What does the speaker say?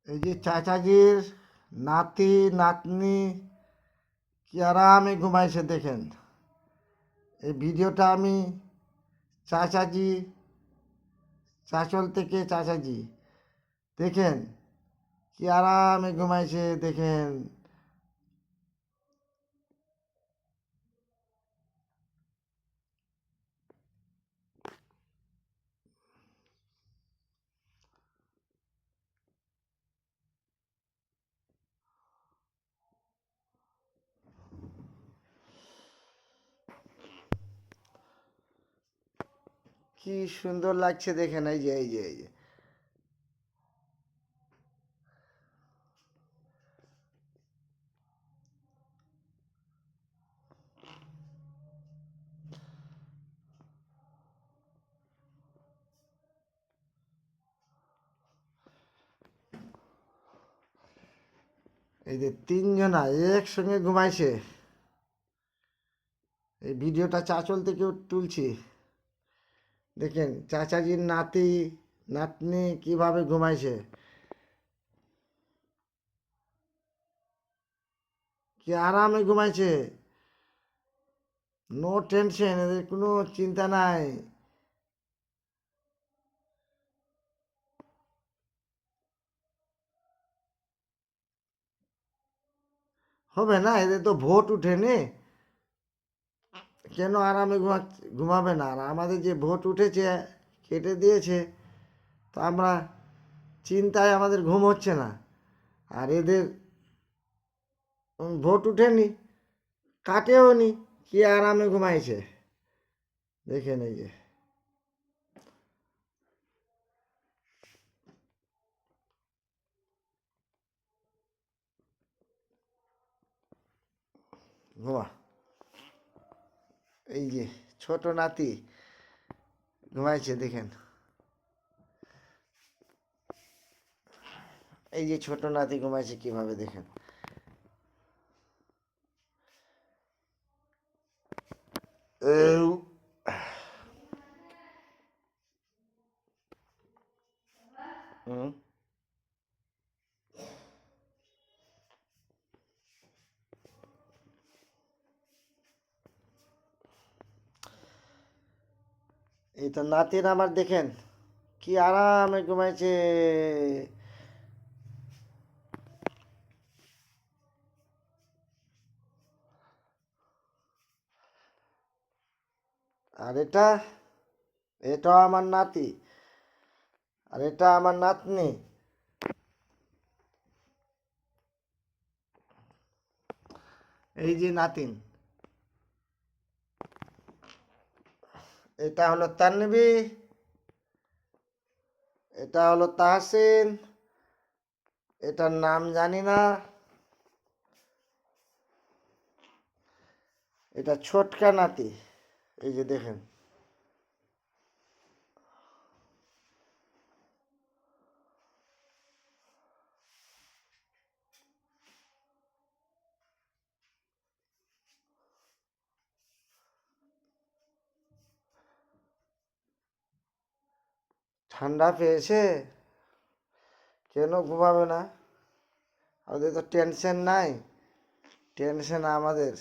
এই যে চাচাজির নাতি নাতনি কি আরামে ঘুমাইছে দেখেন। এই ভিডিওটা আমি চাচাজি চাচল থেকে চাচাজি দেখেন কি আরামে ঘুমাইছে দেখেন। কি সুন্দর লাগছে দেখেন। এই যে এই যে তিনজনা একসঙ্গে ঘুমাইছে। এই ভিডিওটা চাচল থেকে তুলছি। দেখেন চাচাজির নাতি নাতনি কিভাবে ঘুমাইছে, কি আরামে ঘুমাইছে। নো টেনশন, এদের কোনো চিন্তা নাই। হবে না, এদের তো ভোট উঠেনি, কেন আরামে ঘুমাবে না? আর আমাদের যে ভোট উঠেছে কেটে দিয়েছে, তো আমরা চিন্তায় আমাদের ঘুম হচ্ছে না। আর এদের ভোট উঠেনি, কাটেও নি, কি আরামে ঘুমাইছে দেখেন। এই যে ঘুমা, এই যে ছোট নাতি ঘুমাইছে দেখেন। এই যে ছোট নাতি ঘুমাইছে কিভাবে দেখেন। হুম, এই তো নাতির আমার দেখেন কি আরামে ঘুমাইছে। আর এটাও আমার নাতি, আর এটা আমার নাতনি। এই যে নাতিন, এটা হলো তানভি, এটা হলো তাহসিন, এটার নাম জানি না। এটা ছোটকা নাতি, এই যে দেখেন। ঠান্ডা পেয়েছে, কেন ঘুমাবে না? ওদের তো টেনশন নাই, টেনশন আমাদের।